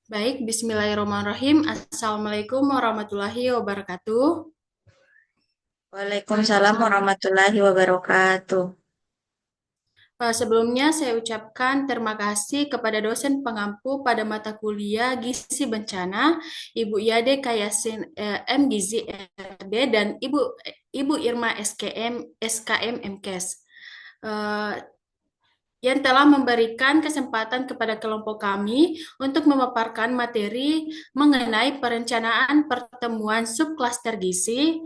Baik, bismillahirrahmanirrahim. Assalamualaikum warahmatullahi wabarakatuh. Waalaikumsalam warahmatullahi wabarakatuh. Sebelumnya saya ucapkan terima kasih kepada dosen pengampu pada mata kuliah Gizi Bencana, Ibu Yade Kayasin M. Gizi RD, dan Ibu Irma SKM MKes. Eh, yang telah memberikan kesempatan kepada kelompok kami untuk memaparkan materi mengenai perencanaan pertemuan subklaster gizi.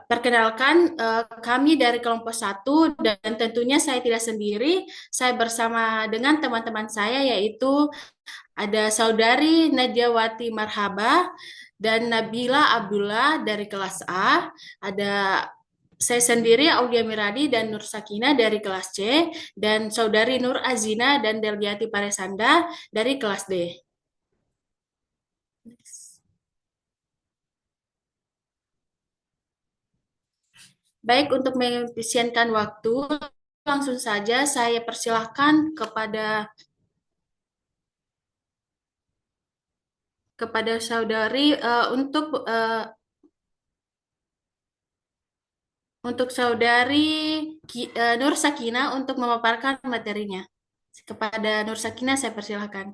Perkenalkan, kami dari kelompok satu dan tentunya saya tidak sendiri. Saya bersama dengan teman-teman saya yaitu ada saudari Najawati Marhaba dan Nabila Abdullah dari kelas A. Ada saya sendiri Aulia Miradi dan Nur Sakina dari kelas C dan saudari Nur Azina dan Delviati Paresanda dari kelas D. Baik, untuk mengefisienkan waktu, langsung saja saya persilahkan kepada saudari untuk saudari Nur Sakina untuk memaparkan materinya. Kepada Nur Sakina saya persilahkan.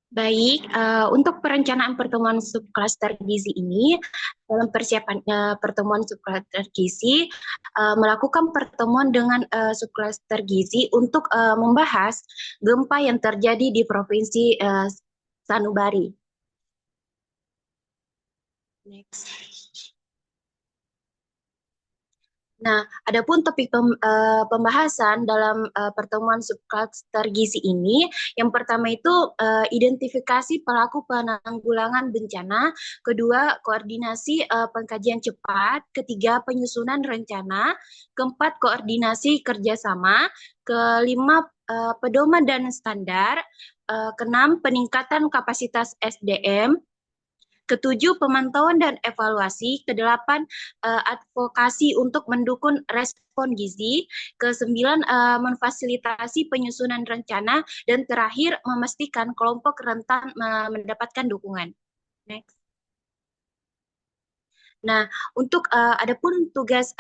Baik, untuk perencanaan pertemuan subklaster gizi ini, dalam persiapan pertemuan subklaster gizi, melakukan pertemuan dengan subklaster gizi untuk membahas gempa yang terjadi di Provinsi Sanubari. Next. Nah, adapun topik pembahasan dalam pertemuan subkluster gizi ini, yang pertama itu identifikasi pelaku penanggulangan bencana, kedua koordinasi pengkajian cepat, ketiga penyusunan rencana, keempat koordinasi kerjasama, kelima pedoman dan standar, keenam peningkatan kapasitas SDM, ketujuh, pemantauan dan evaluasi. Kedelapan, advokasi untuk mendukung respon gizi. Kesembilan, memfasilitasi penyusunan rencana. Dan terakhir, memastikan kelompok rentan mendapatkan dukungan. Next. Nah, untuk adapun tugas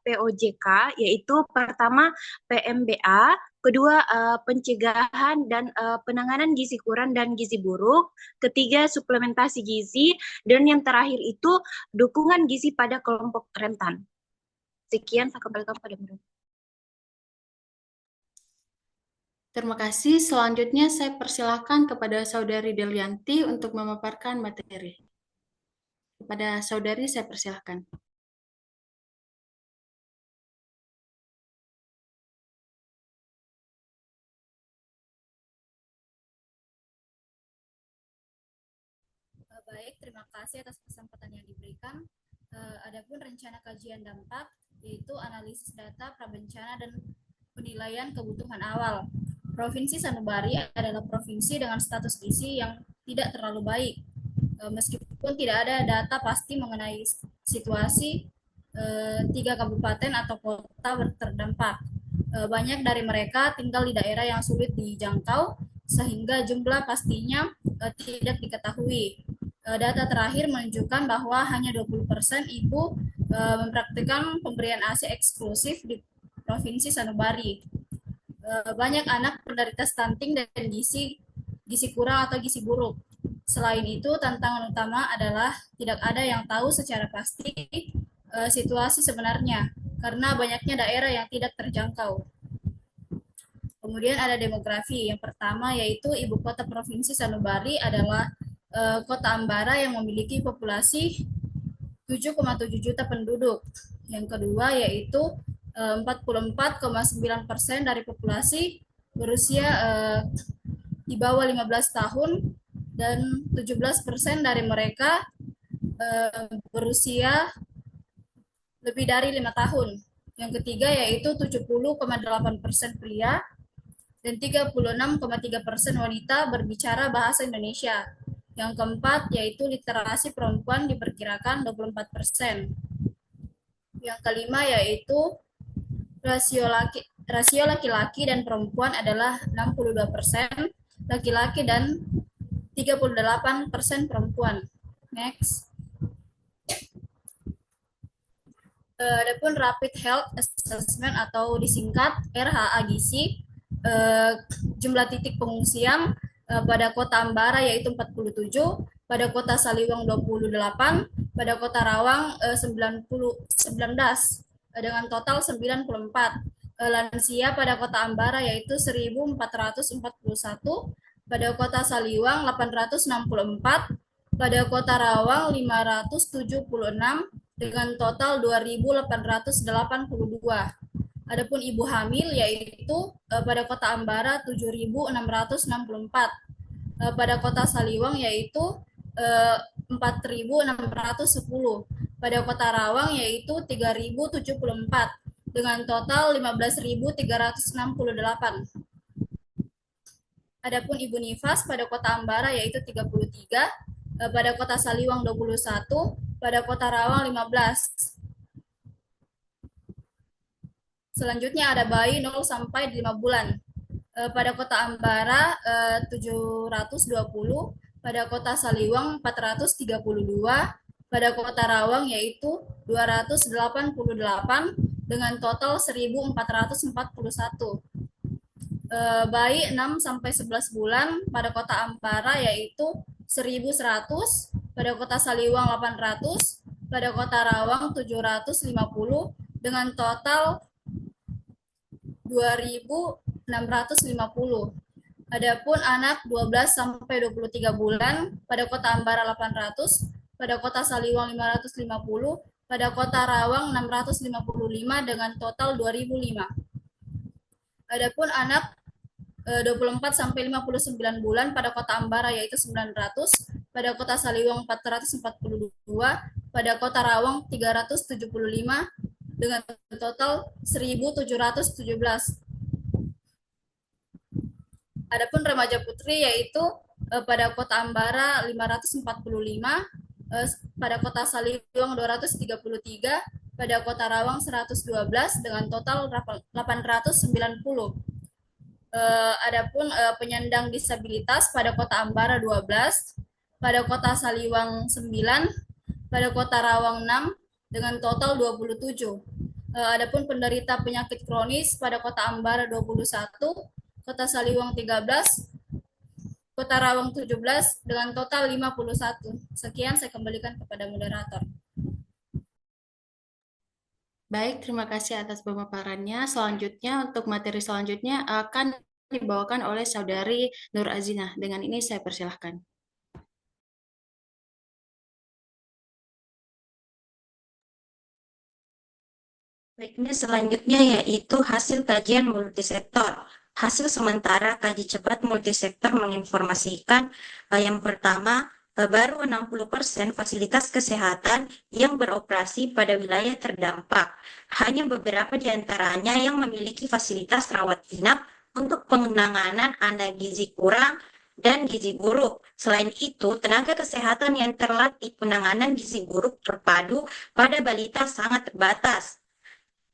POJK yaitu pertama PMBA, kedua pencegahan dan penanganan gizi kurang dan gizi buruk, ketiga suplementasi gizi, dan yang terakhir itu dukungan gizi pada kelompok rentan. Sekian, saya kembalikan pada Bunda. Terima kasih. Selanjutnya saya persilahkan kepada saudari Delianti untuk memaparkan materi. Kepada saudari saya persilahkan. Baik, terima kasih atas kesempatan yang diberikan. Adapun rencana kajian dampak, yaitu analisis data prabencana dan penilaian kebutuhan awal. Provinsi Sanubari adalah provinsi dengan status gizi yang tidak terlalu baik. Meskipun tidak ada data pasti mengenai situasi tiga kabupaten atau kota terdampak. Banyak dari mereka tinggal di daerah yang sulit dijangkau, sehingga jumlah pastinya tidak diketahui. Data terakhir menunjukkan bahwa hanya 20% ibu mempraktikkan pemberian ASI eksklusif di Provinsi Sanubari. Banyak anak penderita stunting dan gizi kurang atau gizi buruk. Selain itu, tantangan utama adalah tidak ada yang tahu secara pasti situasi sebenarnya karena banyaknya daerah yang tidak terjangkau. Kemudian ada demografi. Yang pertama yaitu ibu kota provinsi Sanubari adalah Kota Ambara yang memiliki populasi 7,7 juta penduduk. Yang kedua yaitu 44,9% dari populasi berusia di bawah 15 tahun dan 17% dari mereka berusia lebih dari 5 tahun. Yang ketiga yaitu 70,8% pria dan 36,3% wanita berbicara bahasa Indonesia. Yang keempat yaitu literasi perempuan diperkirakan 24%. Yang kelima yaitu rasio laki-laki dan perempuan adalah 62%, laki-laki dan 38% perempuan. Next. Adapun Rapid Health Assessment atau disingkat RHA Gizi, jumlah titik pengungsian pada Kota Ambara yaitu 47, pada Kota Saliwang 28, pada Kota Rawang 19 dengan total 94. Lansia pada Kota Ambara yaitu 1441, pada Kota Saliwang 864, pada Kota Rawang 576 dengan total 2.882. Adapun ibu hamil yaitu pada Kota Ambara 7.664, pada Kota Saliwang yaitu 4.610, pada Kota Rawang yaitu 3.074 dengan total 15.368. Adapun ibu nifas pada Kota Ambara yaitu 33, pada Kota Saliwang 21, pada Kota Rawang 15. Selanjutnya ada bayi 0 sampai 5 bulan. Pada Kota Ambara 720, pada Kota Saliwang 432, pada Kota Rawang yaitu 288 dengan total 1.441. Bayi 6 sampai 11 bulan pada Kota Ambara yaitu 1.100, pada Kota Saliwang 800, pada Kota Rawang 750 dengan total 2.650. Adapun anak 12 sampai 23 bulan pada Kota Ambara 800, pada Kota Saliwang 550, pada Kota Rawang 655 dengan total 2.005. Adapun anak 24 sampai 59 bulan pada Kota Ambara yaitu 900, pada Kota Saliwang 442, pada Kota Rawang 375 dengan total 1.717. Adapun remaja putri yaitu pada Kota Ambara 545, pada Kota Saliwang 233, pada Kota Rawang 112 dengan total 890. Adapun penyandang disabilitas pada Kota Ambara 12, pada Kota Saliwang 9, pada Kota Rawang 6 dengan total 27. Adapun penderita penyakit kronis pada Kota Ambara 21, Kota Saliwang 13, Kota Rawang 17 dengan total 51. Sekian saya kembalikan kepada moderator. Baik, terima kasih atas pemaparannya. Selanjutnya, untuk materi selanjutnya akan dibawakan oleh Saudari Nur Azinah. Dengan ini saya persilahkan. Baiknya selanjutnya yaitu hasil kajian multisektor. Hasil sementara kaji cepat multisektor menginformasikan yang pertama, baru 60% fasilitas kesehatan yang beroperasi pada wilayah terdampak. Hanya beberapa di antaranya yang memiliki fasilitas rawat inap untuk penanganan anak gizi kurang dan gizi buruk. Selain itu, tenaga kesehatan yang terlatih penanganan gizi buruk terpadu pada balita sangat terbatas.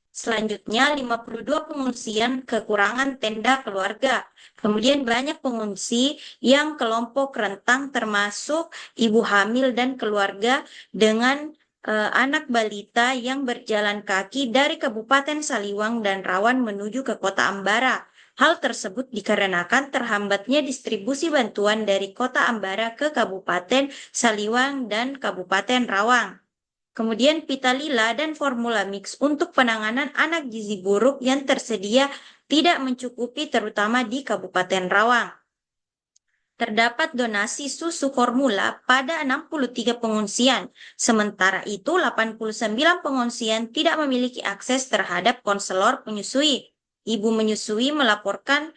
Selanjutnya, 52 pengungsian kekurangan tenda keluarga. Kemudian banyak pengungsi yang kelompok rentang termasuk ibu hamil dan keluarga dengan anak balita yang berjalan kaki dari Kabupaten Saliwang dan Rawan menuju ke Kota Ambara. Hal tersebut dikarenakan terhambatnya distribusi bantuan dari Kota Ambara ke Kabupaten Saliwang dan Kabupaten Rawang. Kemudian pita lila dan formula mix untuk penanganan anak gizi buruk yang tersedia tidak mencukupi terutama di Kabupaten Rawang. Terdapat donasi susu formula pada 63 pengungsian, sementara itu 89 pengungsian tidak memiliki akses terhadap konselor penyusui. Ibu menyusui melaporkan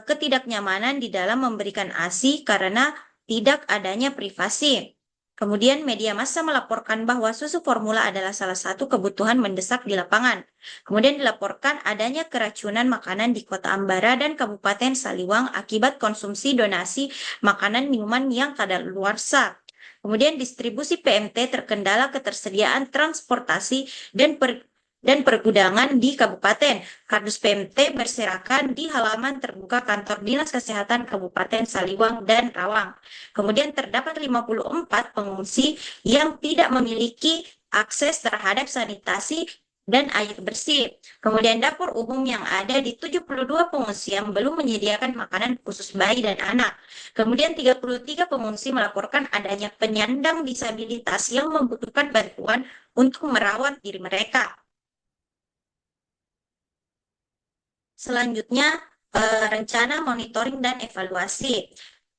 ketidaknyamanan di dalam memberikan ASI karena tidak adanya privasi. Kemudian media massa melaporkan bahwa susu formula adalah salah satu kebutuhan mendesak di lapangan. Kemudian dilaporkan adanya keracunan makanan di Kota Ambara dan Kabupaten Saliwang akibat konsumsi donasi makanan minuman yang kadaluarsa. Kemudian distribusi PMT terkendala ketersediaan transportasi dan dan pergudangan di kabupaten. Kardus PMT berserakan di halaman terbuka kantor Dinas Kesehatan Kabupaten Saliwang dan Rawang. Kemudian terdapat 54 pengungsi yang tidak memiliki akses terhadap sanitasi dan air bersih. Kemudian dapur umum yang ada di 72 pengungsi yang belum menyediakan makanan khusus bayi dan anak. Kemudian 33 pengungsi melaporkan adanya penyandang disabilitas yang membutuhkan bantuan untuk merawat diri mereka. Selanjutnya, rencana monitoring dan evaluasi.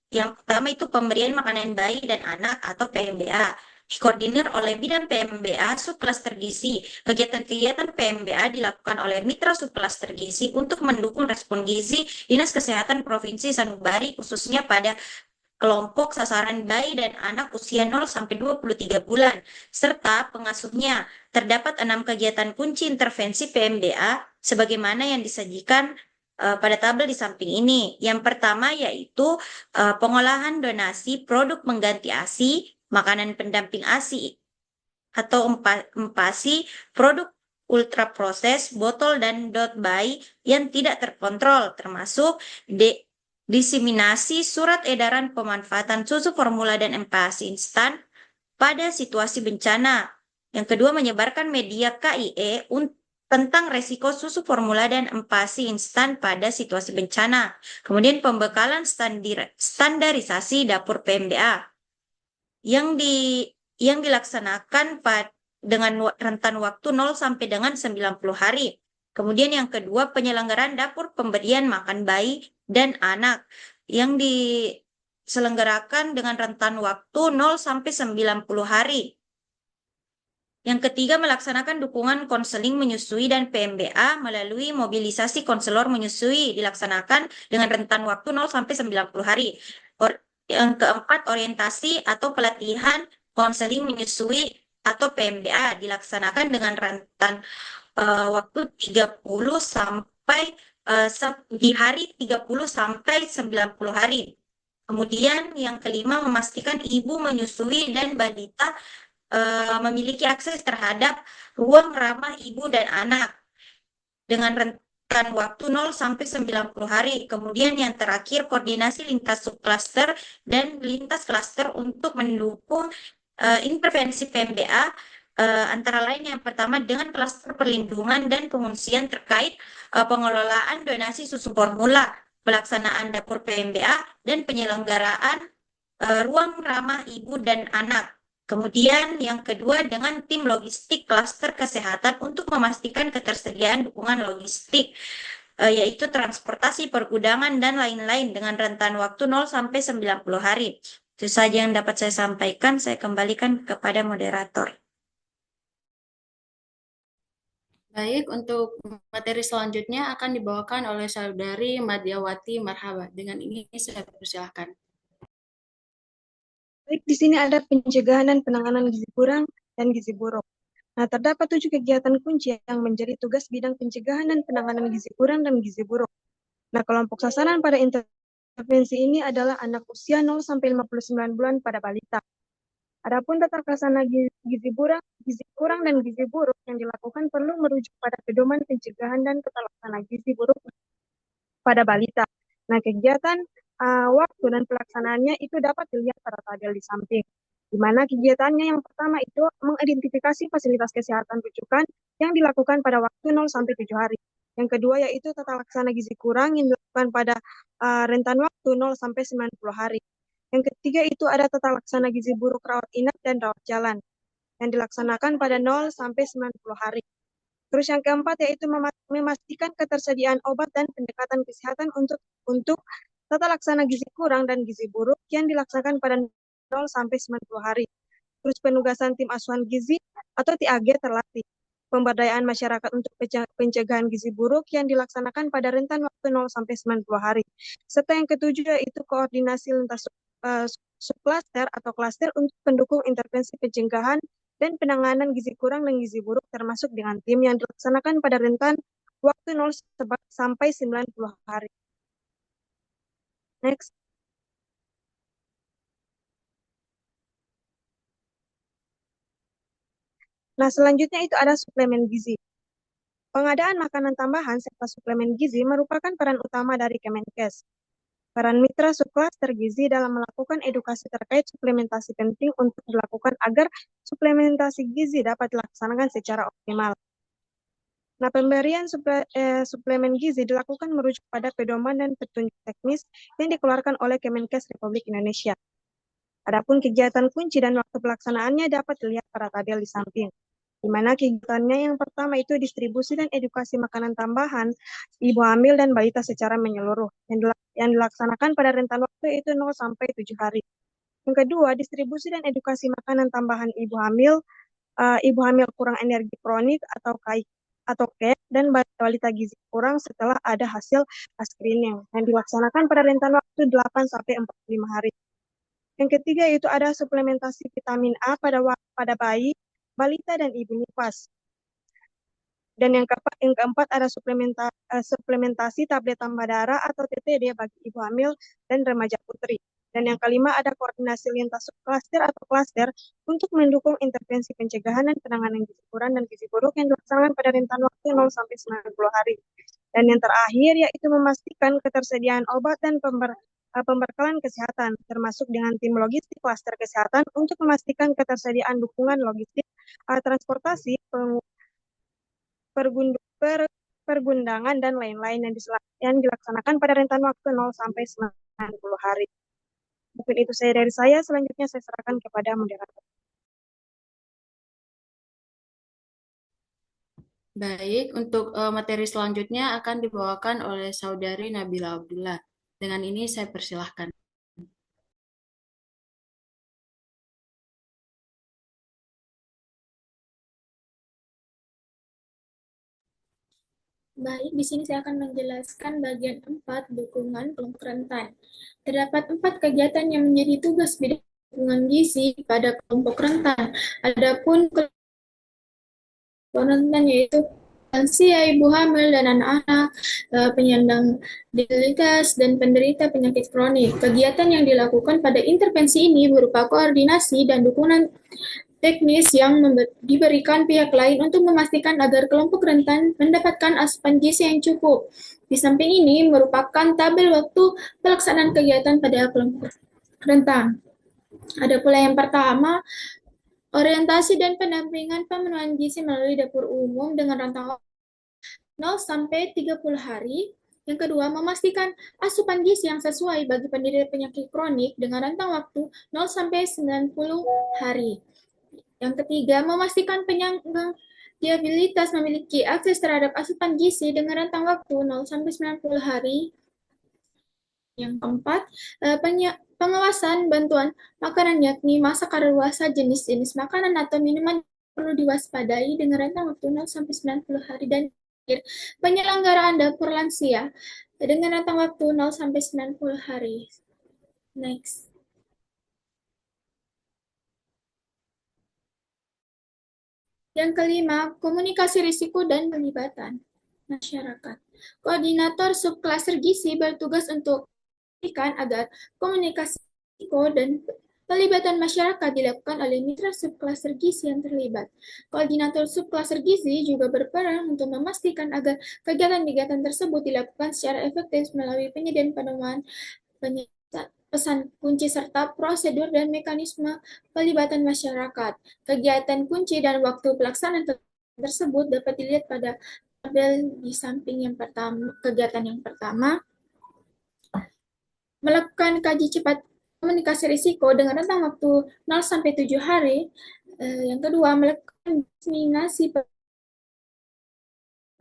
Yang pertama itu pemberian makanan bayi dan anak atau PMBA. Dikoordinir oleh Bidang PMBA Subklaster Gizi. Kegiatan-kegiatan PMBA dilakukan oleh Mitra Subklaster Gizi untuk mendukung respon gizi Dinas Kesehatan Provinsi Sanubari khususnya pada kelompok sasaran bayi dan anak usia 0 sampai 23 bulan, serta pengasuhnya. Terdapat 6 kegiatan kunci intervensi PMDA sebagaimana yang disajikan pada tabel di samping ini. Yang pertama yaitu pengolahan donasi produk mengganti ASI, makanan pendamping ASI atau empasi, produk ultra proses, botol dan dot buy yang tidak terkontrol, termasuk diseminasi surat edaran pemanfaatan susu formula dan empasi instan pada situasi bencana. Yang kedua, menyebarkan media KIE tentang resiko susu formula dan empasi instan pada situasi bencana. Kemudian pembekalan standarisasi dapur PMDA yang dilaksanakan dengan rentan waktu 0 sampai dengan 90 hari. Kemudian yang kedua, penyelenggaraan dapur pemberian makan bayi dan anak yang diselenggarakan dengan rentan waktu 0 sampai 90 hari. Yang ketiga, melaksanakan dukungan konseling menyusui dan PMBA melalui mobilisasi konselor menyusui dilaksanakan dengan rentan waktu 0 sampai 90 hari. Yang keempat, orientasi atau pelatihan konseling menyusui atau PMBA dilaksanakan dengan rentan waktu 30 sampai di hari 30 sampai 90 hari. Kemudian yang kelima, memastikan ibu menyusui dan balita memiliki akses terhadap ruang ramah ibu dan anak dengan rentan waktu 0 sampai 90 hari. Kemudian yang terakhir, koordinasi lintas subklaster dan lintas klaster untuk mendukung intervensi PMDA antara lain yang pertama dengan klaster perlindungan dan pengungsian terkait pengelolaan donasi susu formula, pelaksanaan dapur PMDA dan penyelenggaraan ruang ramah ibu dan anak. Kemudian yang kedua dengan tim logistik klaster kesehatan untuk memastikan ketersediaan dukungan logistik, yaitu transportasi, pergudangan, dan lain-lain dengan rentan waktu 0 sampai 90 hari. Itu saja yang dapat saya sampaikan, saya kembalikan kepada moderator. Baik, untuk materi selanjutnya akan dibawakan oleh Saudari Madiawati Marhaba. Dengan ini saya persilahkan. Baik, di sini ada pencegahan dan penanganan gizi kurang dan gizi buruk. Nah, terdapat 7 kegiatan kunci yang menjadi tugas bidang pencegahan dan penanganan gizi kurang dan gizi buruk. Nah, kelompok sasaran pada intervensi ini adalah anak usia 0 sampai 59 bulan pada balita. Adapun tata laksana gizi kurang dan gizi buruk yang dilakukan perlu merujuk pada pedoman pencegahan dan tata laksana gizi buruk pada balita. Nah, kegiatan waktu dan pelaksanaannya itu dapat dilihat pada tabel di samping. Di mana kegiatannya yang pertama itu mengidentifikasi fasilitas kesehatan rujukan yang dilakukan pada waktu 0 sampai 7 hari. Yang kedua yaitu tata laksana gizi kurang yang dilakukan pada rentan waktu 0 sampai 90 hari. Yang ketiga itu ada tata laksana gizi buruk rawat inap dan rawat jalan yang dilaksanakan pada 0 sampai 90 hari. Terus yang keempat yaitu memastikan ketersediaan obat dan pendekatan kesehatan untuk tata laksana gizi kurang dan gizi buruk yang dilaksanakan pada 0 sampai 90 hari. Terus penugasan tim asuhan gizi atau TAG terlatih. Pemberdayaan masyarakat untuk pencegahan gizi buruk yang dilaksanakan pada rentan waktu 0 sampai 90 hari. Serta yang ketujuh yaitu koordinasi lintas subklaster atau klaster untuk pendukung intervensi pencegahan dan penanganan gizi kurang dan gizi buruk termasuk dengan tim yang dilaksanakan pada rentan waktu 0 sampai 90 hari. Next. Nah, selanjutnya itu ada suplemen gizi. Pengadaan makanan tambahan serta suplemen gizi merupakan peran utama dari Kemenkes. Peran mitra subklaster gizi dalam melakukan edukasi terkait suplementasi penting untuk dilakukan agar suplementasi gizi dapat dilaksanakan secara optimal. Nah, pemberian suplemen gizi dilakukan merujuk pada pedoman dan petunjuk teknis yang dikeluarkan oleh Kemenkes Republik Indonesia. Adapun kegiatan kunci dan waktu pelaksanaannya dapat dilihat pada tabel di samping, di mana kegiatannya yang pertama itu distribusi dan edukasi makanan tambahan ibu hamil dan balita secara menyeluruh, yang dilaksanakan pada rentan waktu itu 0 sampai 7 hari. Yang kedua, distribusi dan edukasi makanan tambahan ibu hamil kurang energi kronik atau KEK dan balita gizi kurang setelah ada hasil screening yang dilaksanakan pada rentan waktu 8 sampai 45 hari. Yang ketiga itu ada suplementasi vitamin A pada bayi, balita dan ibu nifas. Dan yang keempat ada suplementasi tablet tambah darah atau TTD bagi ibu hamil dan remaja putri. Dan yang kelima ada koordinasi lintas subklaster atau klaster untuk mendukung intervensi pencegahan dan penanganan gizi kurang dan gizi buruk yang dilaksanakan pada rentan waktu 0 sampai 90 hari. Dan yang terakhir yaitu memastikan ketersediaan obat dan pembekalan kesehatan, termasuk dengan tim logistik klaster kesehatan untuk memastikan ketersediaan dukungan logistik, transportasi, pergundangan, dan lain-lain yang dilaksanakan pada rentan waktu 0 sampai 90 hari. Mungkin itu dari saya, selanjutnya saya serahkan kepada moderator. Baik, untuk materi selanjutnya akan dibawakan oleh Saudari Nabila Abdullah. Dengan ini saya persilahkan. Baik, di sini saya akan menjelaskan bagian 4, dukungan kelompok rentan. Terdapat 4 kegiatan yang menjadi tugas bidang dukungan gizi pada kelompok rentan. Adapun kelompok rentan yaitu lansia, ibu hamil, dan anak-anak, penyandang disabilitas, dan penderita penyakit kronik. Kegiatan yang dilakukan pada intervensi ini berupa koordinasi dan dukungan teknis yang diberikan pihak lain untuk memastikan agar kelompok rentan mendapatkan asupan gizi yang cukup. Di samping ini merupakan tabel waktu pelaksanaan kegiatan pada kelompok rentan. Ada pula yang pertama, orientasi dan pendampingan pemenuhan gizi melalui dapur umum dengan rentang 0 sampai 30 hari. Yang kedua, memastikan asupan gizi yang sesuai bagi penderita penyakit kronik dengan rentang waktu 0 sampai 90 hari. Yang ketiga, memastikan penyandang disabilitas memiliki akses terhadap asupan gizi dengan rentang waktu 0 sampai 90 hari. Yang keempat, pengawasan bantuan makanan yakni masa kadaluarsa jenis-jenis makanan atau minuman perlu diwaspadai dengan rentang waktu 0 sampai 90 hari. Dan penyelenggaraan dapur lansia dengan rentang waktu 0 sampai 90 hari. Next. Yang kelima, komunikasi risiko dan pelibatan masyarakat. Koordinator subklaster gizi bertugas untuk memastikan agar komunikasi risiko dan pelibatan masyarakat dilakukan oleh mitra subklaster gizi yang terlibat. Koordinator subklaster gizi juga berperan untuk memastikan agar kegiatan-kegiatan tersebut dilakukan secara efektif melalui penyediaan pedoman, pesan kunci serta prosedur dan mekanisme pelibatan masyarakat. Kegiatan kunci dan waktu pelaksanaan tersebut dapat dilihat pada tabel di samping yang pertama. Kegiatan yang pertama, melakukan kaji cepat komunikasi risiko dengan rentang waktu 0 sampai 7 hari. Yang kedua, melakukan diseminasi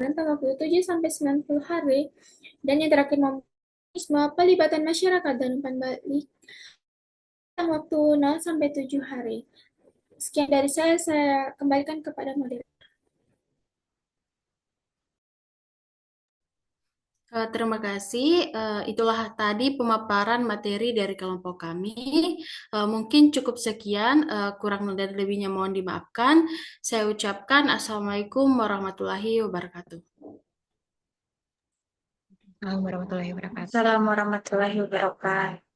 rentang waktu 7 sampai 90 hari. Dan yang terakhir, mekanisme pelibatan masyarakat dan umpan balik rentang waktu 0 sampai 7 hari. Sekian dari saya kembalikan kepada moderator. Terima kasih. Itulah tadi pemaparan materi dari kelompok kami. Mungkin cukup sekian, kurang dan lebihnya mohon dimaafkan. Saya ucapkan Assalamualaikum warahmatullahi wabarakatuh. Assalamualaikum warahmatullahi wabarakatuh.